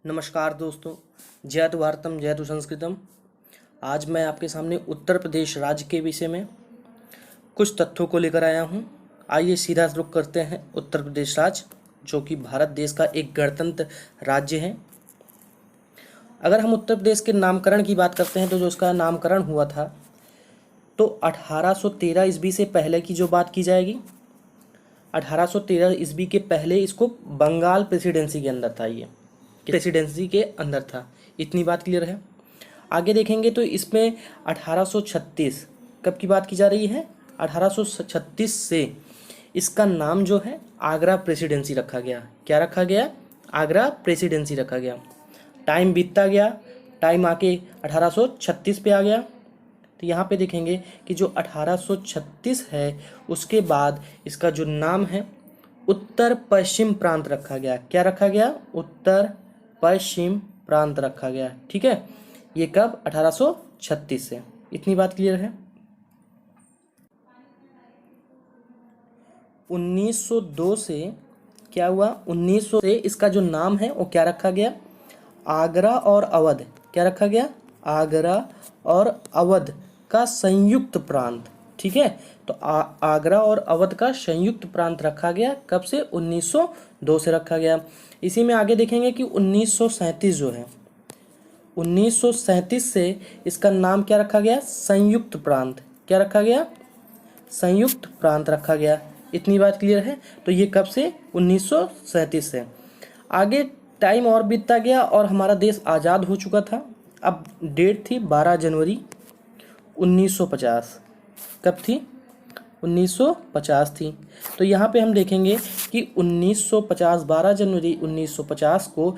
नमस्कार दोस्तों, जयतु भारतम जयतु संस्कृतम। आज मैं आपके सामने उत्तर प्रदेश राज्य के विषय में कुछ तथ्यों को लेकर आया हूं। आइए सीधा रुख करते हैं उत्तर प्रदेश राज्य, जो कि भारत देश का एक गणतंत्र राज्य है। अगर हम उत्तर प्रदेश के नामकरण की बात करते हैं तो जो उसका नामकरण हुआ था तो 1813 ईस्वी से पहले की जो बात की जाएगी, 1813 ईस्वी के पहले इसको बंगाल प्रेसिडेंसी के अंदर था, ये प्रेसिडेंसी के अंदर था। इतनी बात क्लियर है। आगे देखेंगे तो इसमें 1836 कब की बात की जा रही है, 1836 से इसका नाम जो है आगरा प्रेसिडेंसी रखा गया। क्या रखा गया? आगरा प्रेसिडेंसी रखा गया। टाइम बीतता गया, टाइम आके 1836 पे आ गया। तो यहाँ पे देखेंगे कि जो 1836 है उसके बाद इसका जो नाम है उत्तर पश्चिम प्रांत रखा गया। क्या रखा गया? उत्तर पश्चिम प्रांत रखा गया। ठीक है, ये कब? 1836 से। इतनी बात क्लियर है। 1902 से क्या हुआ? 1900 से इसका जो नाम है वो क्या रखा गया? आगरा और अवध। क्या रखा गया? आगरा और अवध का संयुक्त प्रांत। ठीक है, तो आगरा और अवध का संयुक्त प्रांत रखा गया। कब से? 1902 से रखा गया। इसी में आगे देखेंगे कि 1937 जो है, 1937 से इसका नाम क्या रखा गया? संयुक्त प्रांत। क्या रखा गया? संयुक्त प्रांत रखा गया। इतनी बात क्लियर है। तो ये कब से? 1937 से। आगे टाइम और बीतता गया और हमारा देश आज़ाद हो चुका था। अब डेट थी 12 जनवरी 1950। कब थी? 1950 थी। तो यहाँ पे हम देखेंगे कि 1950 12 जनवरी 1950 को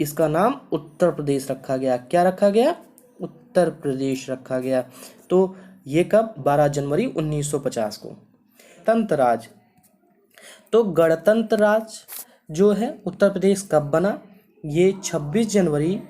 इसका नाम उत्तर प्रदेश रखा गया। क्या रखा गया? उत्तर प्रदेश रखा गया। तो ये कब? 12 जनवरी 1950 को। गणतंत्र राज्य, तो गणतंत्र राज्य जो है उत्तर प्रदेश कब बना? ये 26 जनवरी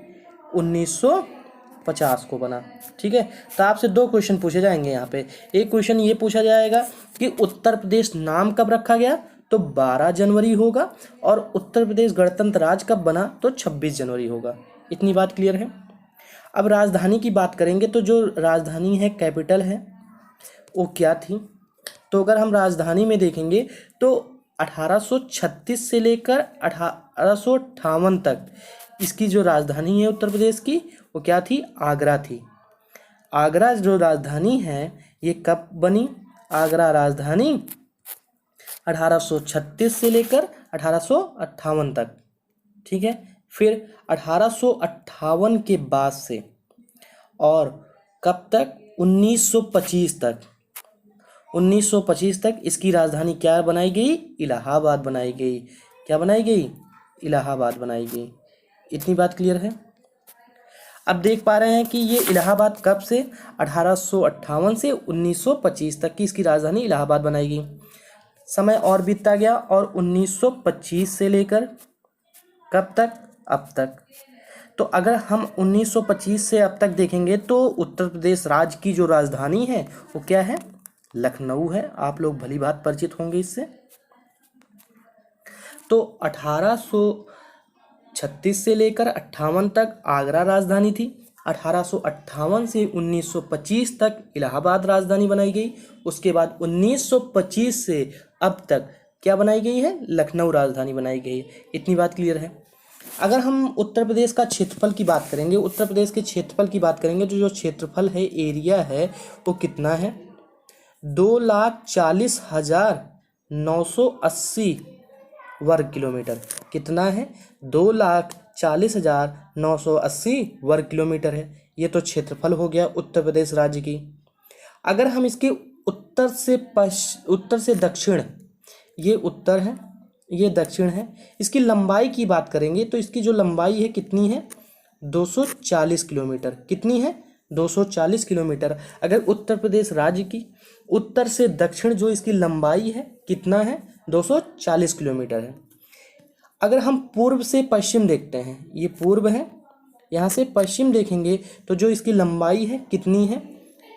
1950 को बना। ठीक है, तो आपसे दो क्वेश्चन पूछे जाएंगे यहाँ पे। एक क्वेश्चन ये पूछा जाएगा कि उत्तर प्रदेश नाम कब रखा गया, तो 12 जनवरी होगा, और उत्तर प्रदेश गणतंत्र राज्य कब बना, तो 26 जनवरी होगा। इतनी बात क्लियर है। अब राजधानी की बात करेंगे तो जो राजधानी है, कैपिटल है, वो क्या थी? तो अगर हम राजधानी में देखेंगे तो 1836 से लेकर 1858 तक इसकी जो राजधानी है उत्तर प्रदेश की, वो क्या थी? आगरा थी। आगरा जो राजधानी है ये कब बनी? आगरा राजधानी 1836 से लेकर 1858 तक। ठीक है, फिर 1858 के बाद से और कब तक? 1925 तक। 1925 तक इसकी राजधानी क्या बनाई गई? इलाहाबाद बनाई गई। क्या बनाई गई? इलाहाबाद बनाई गई। इतनी बात क्लियर है। अब देख पा रहे हैं कि ये इलाहाबाद कब से? 1858 से 1925 तक की इसकी राजधानी इलाहाबाद बनाई गई। समय और बीतता गया और 1925 से लेकर कब तक? अब तक। तो अगर हम 1925 से अब तक देखेंगे तो उत्तर प्रदेश राज्य की जो राजधानी है वो क्या है? लखनऊ है। आप लोग भली बात परिचित होंगे इससे। तो 1836 से लेकर 58 तक आगरा राजधानी थी। 1858 से 1925 तक इलाहाबाद राजधानी बनाई गई। उसके बाद 1925 से अब तक क्या बनाई गई है? लखनऊ राजधानी बनाई गई। इतनी बात क्लियर है। अगर हम उत्तर प्रदेश का क्षेत्रफल की बात करेंगे, उत्तर प्रदेश के क्षेत्रफल की बात करेंगे तो जो क्षेत्रफल है, एरिया है, वो कितना है? 2,40,980 वर्ग किलोमीटर। कितना है? 2,40,980 वर्ग किलोमीटर है। ये तो क्षेत्रफल हो गया उत्तर प्रदेश राज्य की। अगर हम इसके उत्तर से दक्षिण, ये उत्तर है, ये दक्षिण है, इसकी लंबाई की बात करेंगे तो इसकी जो लंबाई है कितनी है? 240 किलोमीटर। कितनी है? 240 किलोमीटर। अगर उत्तर प्रदेश राज्य की उत्तर से दक्षिण जो इसकी लंबाई है कितना है? 240 किलोमीटर है। अगर हम पूर्व से पश्चिम देखते हैं, ये पूर्व है, यहाँ से पश्चिम देखेंगे तो जो इसकी लंबाई है कितनी है?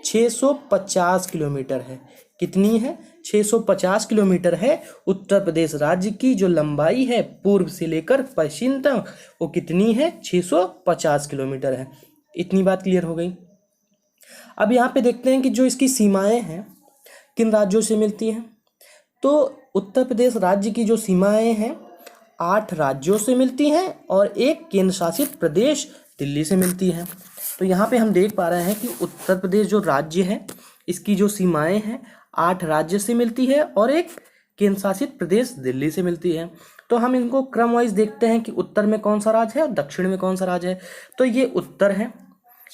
650 किलोमीटर है। कितनी है? 650 किलोमीटर है उत्तर प्रदेश राज्य की जो लंबाई है पूर्व से लेकर पश्चिम तक, वो कितनी है? 650 किलोमीटर है। इतनी बात क्लियर हो गई। अब यहाँ पे देखते हैं कि जो इसकी सीमाएं हैं किन राज्यों से मिलती हैं। तो उत्तर प्रदेश राज्य की जो सीमाएं हैं 8 राज्यों से मिलती हैं और एक केंद्र शासित प्रदेश दिल्ली से मिलती हैं। तो यहाँ पे हम देख पा रहे हैं कि उत्तर प्रदेश जो राज्य है इसकी जो सीमाएं हैं 8 राज्य से मिलती है और एक केंद्र शासित प्रदेश दिल्ली से मिलती है। तो हम इनको क्रम वाइज देखते हैं कि उत्तर में कौन सा राज्य है और दक्षिण में कौन सा राज्य है। तो ये उत्तर है,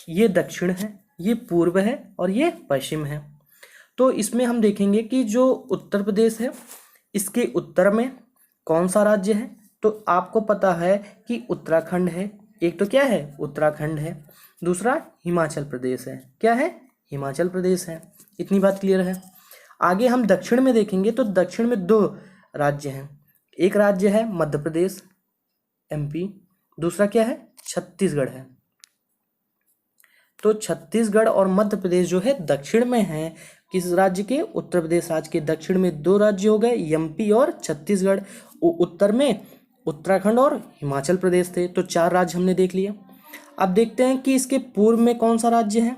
ये दक्षिण है, ये पूर्व है और ये पश्चिम है। तो इसमें हम देखेंगे कि जो उत्तर प्रदेश है इसके उत्तर में कौन सा राज्य है। तो आपको पता है कि उत्तराखंड है, एक तो क्या है? उत्तराखंड है, दूसरा हिमाचल प्रदेश है। क्या है? हिमाचल प्रदेश है। इतनी बात क्लियर है। आगे हम दक्षिण में देखेंगे तो दक्षिण में 2 राज्य हैं। एक राज्य है मध्य प्रदेश MP, दूसरा क्या है? छत्तीसगढ़ है। तो छत्तीसगढ़ और मध्य प्रदेश जो है दक्षिण में है किस राज्य के? उत्तर प्रदेश राज्य के। दक्षिण में 2 राज्य हो गए MP और छत्तीसगढ़। उत्तर में उत्तराखंड और हिमाचल प्रदेश थे। तो 4 राज्य हमने देख लिए। अब देखते हैं कि इसके पूर्व में कौन सा राज्य है।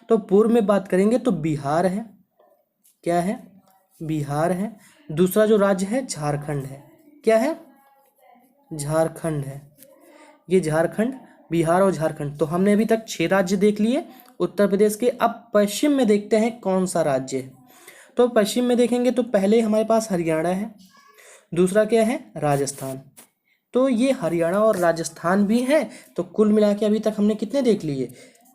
तो पूर्व में बात करेंगे तो बिहार है। क्या है? बिहार है। दूसरा जो राज्य है झारखंड है। क्या है? झारखंड है। ये झारखंड, बिहार और झारखंड। तो हमने अभी तक 6 राज्य देख लिए उत्तर प्रदेश के। अब पश्चिम में देखते हैं कौन सा राज्य है। तो पश्चिम में देखेंगे तो पहले हमारे पास हरियाणा है, दूसरा क्या है? राजस्थान। तो ये हरियाणा और राजस्थान भी है। तो कुल मिला के अभी तक हमने कितने देख लिए?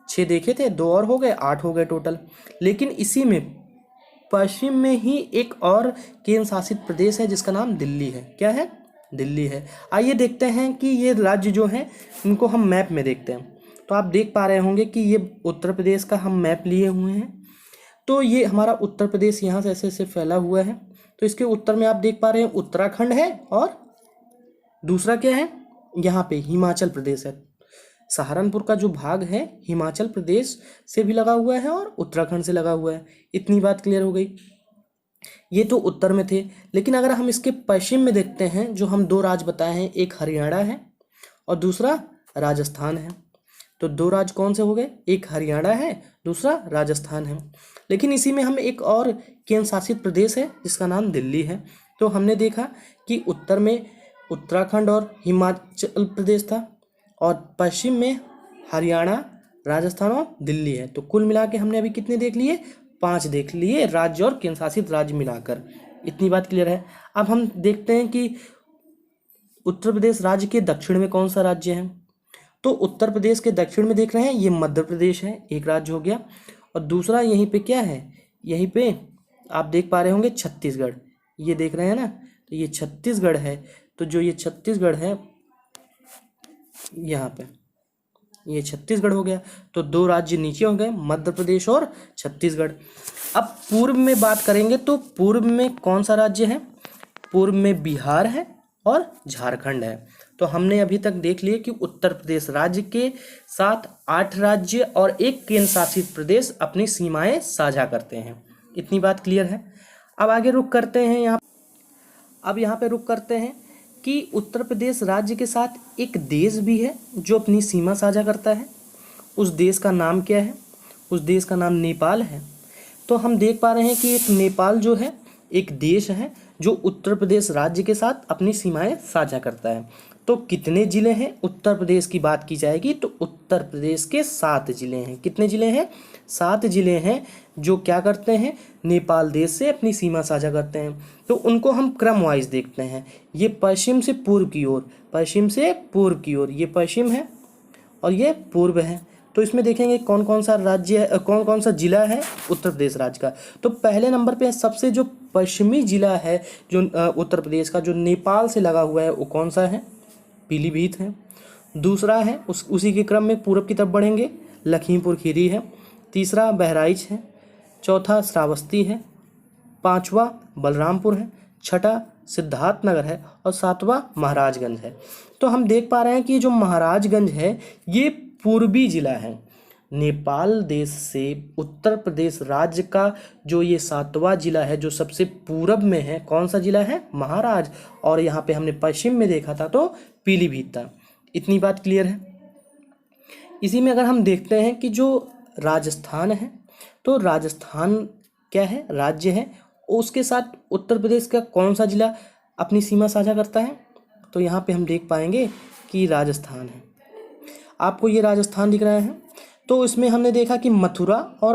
6 देखे थे, 2 और हो गए, 8 हो गए टोटल। लेकिन इसी में पश्चिम में ही एक और केंद्र शासित प्रदेश है जिसका नाम दिल्ली है। क्या है? दिल्ली है। आइए देखते हैं कि ये राज्य जो हैं इनको हम मैप में देखते हैं। तो आप देख पा रहे होंगे कि ये उत्तर प्रदेश का हम मैप लिए हुए हैं। तो ये हमारा उत्तर प्रदेश यहाँ से ऐसे ऐसे फैला हुआ है। तो इसके उत्तर में आप देख पा रहे हैं उत्तराखंड है और दूसरा क्या है? यहाँ पे हिमाचल प्रदेश है। सहारनपुर का जो भाग है हिमाचल प्रदेश से भी लगा हुआ है और उत्तराखंड से लगा हुआ है। इतनी बात क्लियर हो गई। ये तो उत्तर में थे। लेकिन अगर हम इसके पश्चिम में देखते हैं, जो हम 2 राज्य बताए हैं, एक हरियाणा है और दूसरा राजस्थान है। तो 2 राज्य कौन से हो गए? एक हरियाणा है, दूसरा राजस्थान है। लेकिन इसी में हम एक और केंद्र शासित प्रदेश है जिसका नाम दिल्ली है। तो हमने देखा कि उत्तर में उत्तराखंड और हिमाचल प्रदेश था और पश्चिम में हरियाणा, राजस्थान और दिल्ली है। तो कुल मिला के हमने अभी कितने देख लिए? 5 देख लिए राज्य और केंद्र शासित राज्य मिलाकर। इतनी बात क्लियर है। अब हम देखते हैं कि उत्तर प्रदेश राज्य के दक्षिण में कौन सा राज्य है। तो उत्तर प्रदेश के दक्षिण में देख रहे हैं ये मध्य प्रदेश है, एक राज्य हो गया। और दूसरा यहीं पे क्या है? यहीं पे आप देख पा रहे होंगे छत्तीसगढ़। ये देख रहे हैं ना, तो ये छत्तीसगढ़ है। तो जो ये छत्तीसगढ़ है यहाँ पे, ये छत्तीसगढ़ हो गया। तो 2 राज्य नीचे हो गए, मध्य प्रदेश और छत्तीसगढ़। अब पूर्व में बात करेंगे तो पूर्व में कौन सा राज्य है? पूर्व में बिहार है और झारखंड है। तो हमने अभी तक देख लिए कि उत्तर प्रदेश राज्य के साथ 8 राज्य और एक केंद्र शासित प्रदेश अपनी सीमाएं साझा करते हैं। इतनी बात क्लियर है। अब आगे रुक करते हैं यहाँ पे रुक करते हैं कि उत्तर प्रदेश राज्य के साथ एक देश भी है जो अपनी सीमा साझा करता है। उस देश का नाम क्या है? उस देश का नाम नेपाल है। तो हम देख पा रहे हैं कि एक नेपाल जो है एक देश है जो उत्तर प्रदेश राज्य के साथ अपनी सीमाएं साझा करता है। तो कितने ज़िले हैं? उत्तर प्रदेश की बात की जाएगी तो उत्तर प्रदेश के 7 ज़िले हैं। कितने ज़िले हैं? 7 ज़िले हैं जो क्या करते हैं? नेपाल देश से अपनी सीमा साझा करते हैं। तो उनको हम क्रम वाइज देखते हैं। ये पश्चिम से पूर्व की ओर, पश्चिम से पूर्व की ओर, ये पश्चिम है और ये पूर्व है। तो इसमें देखेंगे कौन कौन सा राज्य, कौन कौन सा जिला है उत्तर प्रदेश राज्य का। तो पहले नंबर पे सबसे जो पश्चिमी जिला है जो उत्तर प्रदेश का, जो नेपाल से लगा हुआ है, वो कौन सा है? पीलीभीत है। दूसरा है उसी के क्रम में पूर्व की तरफ बढ़ेंगे, लखीमपुर खीरी है। तीसरा बहराइच है। चौथा श्रावस्ती है। 5वां बलरामपुर है। 6ठा सिद्धार्थनगर है और 7वां महाराजगंज है। तो हम देख पा रहे हैं कि जो महाराजगंज है ये पूर्वी जिला है। नेपाल देश से उत्तर प्रदेश राज्य का जो ये 7वां जिला है, जो सबसे पूरब में है, कौन सा जिला है? महाराज। और यहाँ पे हमने पश्चिम में देखा था तो पीलीभीत था। इतनी बात क्लियर है। इसी में अगर हम देखते हैं कि जो राजस्थान है, तो राजस्थान क्या है? राज्य है। उसके साथ उत्तर प्रदेश का कौन सा जिला अपनी सीमा साझा करता है? तो यहाँ पे हम देख पाएंगे कि राजस्थान है। आपको ये राजस्थान दिख रहा है। तो इसमें हमने देखा कि मथुरा और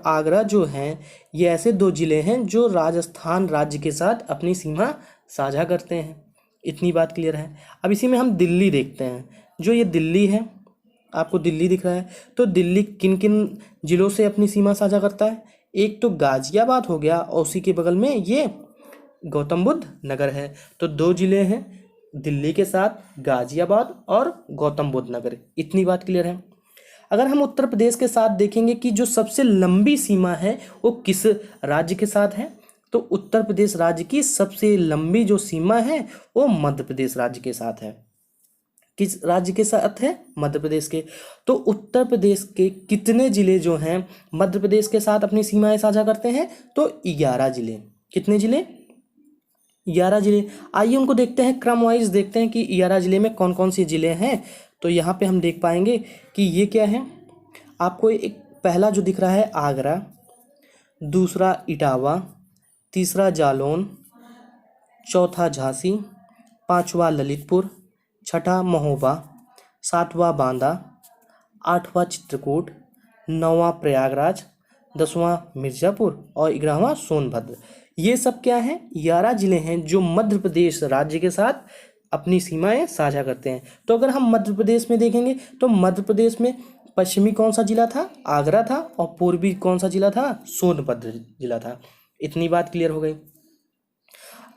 आगरा जो हैं, ये ऐसे 2 जिले हैं जो राजस्थान राज्य के साथ अपनी सीमा साझा करते हैं। इतनी बात क्लियर है। अब इसी में हम दिल्ली देखते हैं। जो ये दिल्ली है, आपको दिल्ली दिख रहा है, तो दिल्ली किन किन जिलों से अपनी सीमा साझा करता है? एक तो गाजियाबाद हो गया और उसी के बगल में ये गौतम बुद्ध नगर है। तो 2 जिले हैं दिल्ली के साथ, गाजियाबाद और गौतम बुद्ध नगर। इतनी बात क्लियर है। अगर हम उत्तर प्रदेश के साथ देखेंगे कि जो सबसे लंबी सीमा है वो किस राज्य के साथ है, तो उत्तर प्रदेश राज्य की सबसे लंबी जो सीमा है वो मध्य प्रदेश राज्य के साथ है। किस राज्य के साथ है? मध्य प्रदेश के। तो उत्तर प्रदेश के कितने जिले जो हैं मध्य प्रदेश के साथ अपनी सीमाएं साझा करते हैं? तो 11 जिले। कितने जिले? 11 जिले। आइए उनको देखते हैं, क्रम वाइज देखते हैं कि 11 जिले में कौन कौन से जिले हैं। तो यहाँ पे हम देख पाएंगे कि ये क्या है। आपको एक पहला जो दिख रहा है आगरा, दूसरा इटावा, तीसरा जालौन, चौथा झांसी, 5वां ललितपुर, 6ठा महोबा, 7वां बांदा, 8वां चित्रकूट, 9वां प्रयागराज, 10वां मिर्ज़ापुर और 11वां सोनभद्र। ये सब क्या है? 11 जिले हैं जो मध्य प्रदेश राज्य के साथ अपनी सीमाएं साझा करते हैं। तो अगर हम मध्य प्रदेश में देखेंगे तो मध्य प्रदेश में पश्चिमी कौन सा जिला था? आगरा था। और पूर्वी कौन सा जिला था? सोनभद्र जिला था। इतनी बात क्लियर हो गई।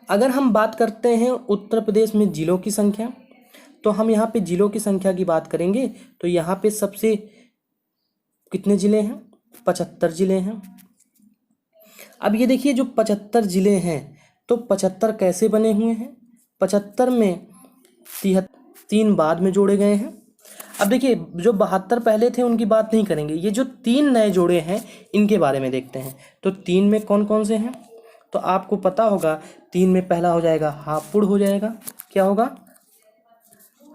अगर हम बात करते हैं उत्तर प्रदेश में जिलों की संख्या, तो हम यहाँ पे जिलों की संख्या की बात करेंगे तो यहाँ पे सबसे कितने जिले हैं? 75 जिले हैं। अब ये देखिए जो 75 जिले हैं, तो 75 कैसे बने हुए हैं? 75 में 3 बाद में जोड़े गए हैं। अब देखिए जो 72 पहले थे उनकी बात नहीं करेंगे, ये जो 3 नए जोड़े हैं इनके बारे में देखते हैं। तो 3 में कौन कौन से हैं? तो आपको पता होगा 3 में पहला हो जाएगा हापुड़ हो जाएगा। क्या होगा?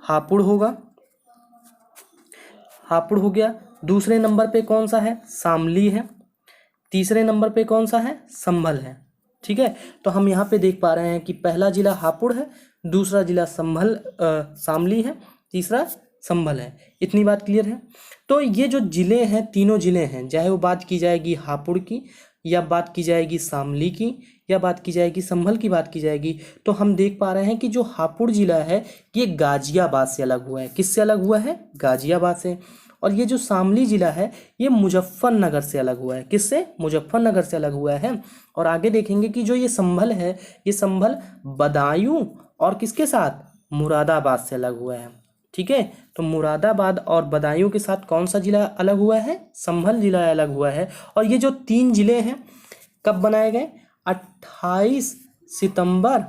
हापुड़ होगा। हापुड़ हो गया। दूसरे नंबर पे कौन सा है? शामली है। तीसरे नंबर पे कौन सा है? संभल है। ठीक है, तो हम यहाँ पे देख पा रहे हैं कि पहला जिला हापुड़ है, दूसरा जिला शामली है, तीसरा संभल है। इतनी बात क्लियर है। तो ये जो जिले हैं, तीनों जिले हैं, चाहे वो बात की जाएगी हापुड़ की या बात की जाएगी शामली की या बात की जाएगी संभल की बात की जाएगी, तो हम देख पा रहे हैं कि जो हापुड़ जिला है ये गाजियाबाद से अलग हुआ है। किससे अलग हुआ है? गाजियाबाद से। और ये जो शामली जिला है ये मुजफ्फरनगर से अलग हुआ है। किससे? मुजफ्फरनगर से अलग हुआ है। और आगे देखेंगे कि जो ये संभल है, ये संभल बदायूं और किसके साथ? मुरादाबाद से अलग हुआ है। ठीक है, तो मुरादाबाद और बदायूं के साथ कौन सा जिला अलग हुआ है? संभल जिला अलग हुआ है। और ये जो 3 जिले हैं कब बनाए गए? 28 सितंबर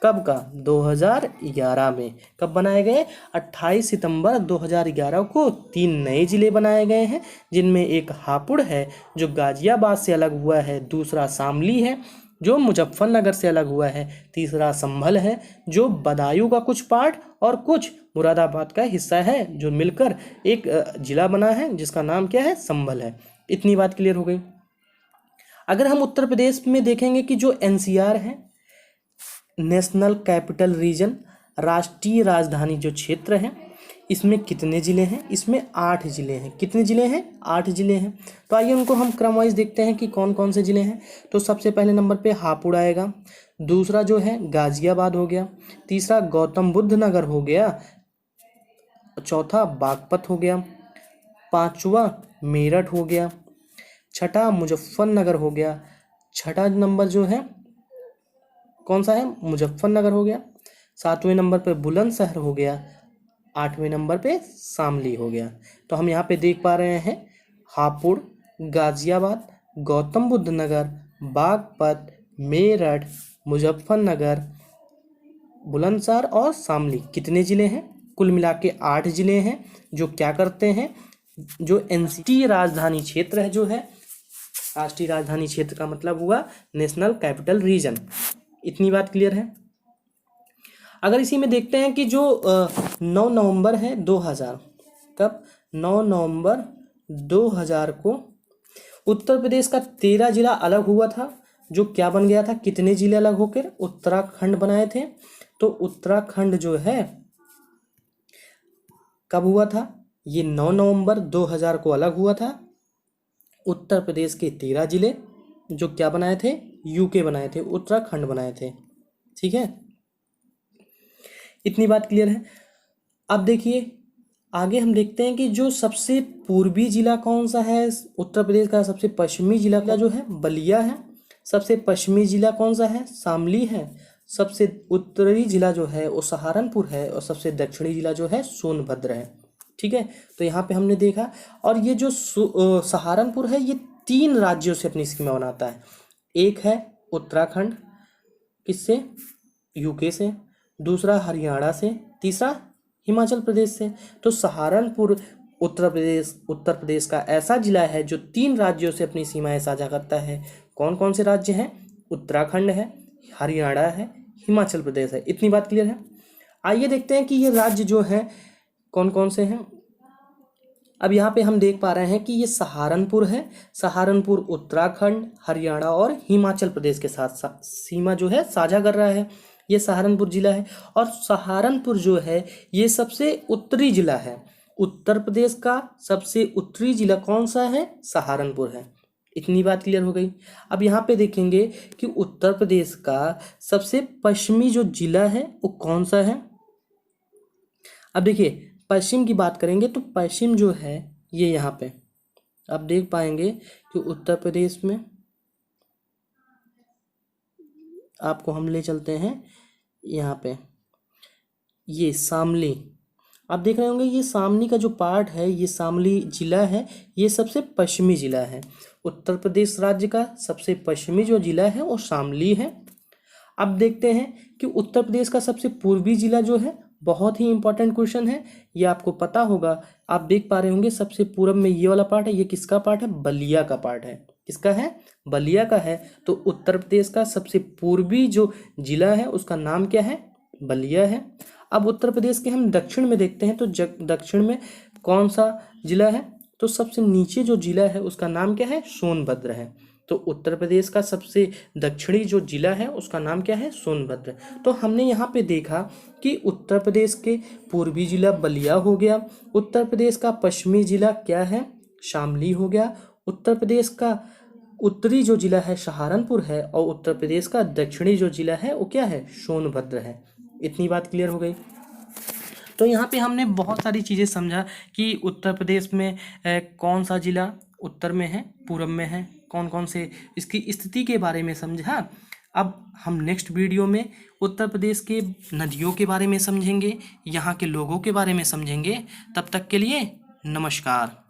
कब का? 2011 में। कब बनाए गए? 28 सितंबर 2011 को 3 नए जिले बनाए गए हैं, जिनमें एक हापुड़ है जो गाजियाबाद से अलग हुआ है, दूसरा शामली है जो मुजफ्फरनगर से अलग हुआ है, तीसरा संभल है जो बदायूं का कुछ पार्ट और कुछ मुरादाबाद का हिस्सा है, जो मिलकर एक जिला बना है जिसका नाम क्या है? संभल है। इतनी बात क्लियर हो गई। अगर हम उत्तर प्रदेश में देखेंगे कि जो NCR है, नेशनल कैपिटल रीजन, राष्ट्रीय राजधानी जो क्षेत्र है, इसमें कितने ज़िले हैं? इसमें 8 ज़िले हैं। कितने ज़िले हैं? 8 ज़िले हैं। तो आइए उनको हम क्रम वाइज देखते हैं कि कौन कौन से ज़िले हैं। तो सबसे पहले नंबर पे हापुड़ आएगा, दूसरा जो है गाजियाबाद हो गया, तीसरा गौतम बुद्ध नगर हो गया, चौथा बागपत हो गया, 5वां मेरठ हो गया, 6ठा मुजफ्फरनगर हो गया, 6ठा नंबर जो है कौन सा है? मुजफ्फरनगर हो गया, 7वें नंबर पे बुलंदशहर हो गया, 8वें नंबर पे शामली हो गया। तो हम यहाँ पे देख पा रहे हैं हापुड़, गाजियाबाद, गौतम बुद्ध नगर, बागपत, मेरठ, मुजफ्फरनगर, बुलंदशहर और शामली कितने ज़िले हैं? कुल मिला के 8 जिले हैं जो क्या करते हैं, जो एनसीटी राजधानी क्षेत्र है जो है, राष्ट्रीय राजधानी क्षेत्र का मतलब हुआ नेशनल कैपिटल रीजन। इतनी बात क्लियर है। अगर इसी में देखते हैं कि जो 9 नवंबर है 2000, कब 9 नवंबर 2000 को उत्तर प्रदेश का 13 जिला अलग हुआ था, जो क्या बन गया था, कितने जिले अलग होकर उत्तराखंड बनाए थे। तो उत्तराखंड जो है कब हुआ था, ये 9 नवंबर 2000 को अलग हुआ था। उत्तर प्रदेश के 13 जिले जो क्या बनाए थे, यूके बनाए थे, उत्तराखंड बनाए थे। ठीक है, इतनी बात क्लियर है। अब देखिए आगे हम देखते हैं कि जो सबसे पूर्वी जिला कौन सा है उत्तर प्रदेश का, सबसे पश्चिमी जिला जो है बलिया है, सबसे पश्चिमी जिला कौन सा है, शामली है, सबसे उत्तरी जिला जो है वो सहारनपुर है, और सबसे दक्षिणी जिला जो है सोनभद्र है। ठीक है, तो यहाँ पे हमने देखा, और ये जो सहारनपुर है ये 3 राज्यों से अपनी सीमा बनाता है। एक है उत्तराखंड, किससे, यूके से, दूसरा हरियाणा से, तीसरा हिमाचल प्रदेश से। तो सहारनपुर उत्तर प्रदेश का ऐसा जिला है जो 3 राज्यों से अपनी सीमाएं साझा करता है। कौन कौन से राज्य हैं, उत्तराखंड है, हरियाणा है, हिमाचल प्रदेश है। इतनी बात क्लियर है। आइए देखते हैं कि ये राज्य जो है कौन कौन से हैं। अब यहाँ पे हम देख पा रहे हैं कि ये सहारनपुर है, सहारनपुर उत्तराखंड, हरियाणा और हिमाचल प्रदेश के साथ सीमा जो है साझा कर रहा है। ये सहारनपुर जिला है, और सहारनपुर जो है ये सबसे उत्तरी जिला है। उत्तर प्रदेश का सबसे उत्तरी जिला कौन सा है, सहारनपुर है। इतनी बात क्लियर हो गई। अब यहाँ पे देखेंगे कि उत्तर प्रदेश का सबसे पश्चिमी जो जिला है वो कौन सा है। अब देखिए पश्चिम की बात करेंगे तो पश्चिम जो है ये यहाँ पे आप देख पाएंगे कि उत्तर प्रदेश में आपको हम ले चलते हैं यहाँ पे, ये शामली, आप देख रहे होंगे ये शामली का जो पार्ट है, ये शामली जिला है, ये सबसे पश्चिमी जिला है। उत्तर प्रदेश राज्य का सबसे पश्चिमी जो जिला है वो शामली है। अब देखते हैं कि उत्तर प्रदेश का सबसे पूर्वी जिला जो है, बहुत ही इंपॉर्टेंट क्वेश्चन है, ये आपको पता होगा। आप देख पा रहे होंगे सबसे पूरब में ये वाला पार्ट है, ये किसका पार्ट है, बलिया का पार्ट है। किसका है, बलिया का है। तो उत्तर प्रदेश का सबसे पूर्वी जो जिला है उसका नाम क्या है, बलिया है। अब उत्तर प्रदेश के हम दक्षिण में देखते हैं तो दक्षिण में कौन सा जिला है, तो सबसे नीचे जो जिला है उसका नाम क्या है, सोनभद्र है। तो उत्तर प्रदेश का सबसे दक्षिणी जो जिला है उसका नाम क्या है, सोनभद्र। तो हमने यहाँ पे देखा कि उत्तर प्रदेश के पूर्वी जिला बलिया हो गया, उत्तर प्रदेश का पश्चिमी जिला क्या है, शामली हो गया, उत्तर प्रदेश का उत्तरी जो जिला है सहारनपुर है, और उत्तर प्रदेश का दक्षिणी जो जिला है वो क्या है, सोनभद्र है। इतनी बात क्लियर हो गई। तो यहाँ पे हमने बहुत सारी चीज़ें समझा कि उत्तर प्रदेश में कौन सा जिला उत्तर में है, पूरब में है, कौन कौन से इसकी स्थिति के बारे में समझा। अब हम नेक्स्ट वीडियो में उत्तर प्रदेश के नदियों के बारे में समझेंगे, यहाँ के लोगों के बारे में समझेंगे। तब तक के लिए नमस्कार।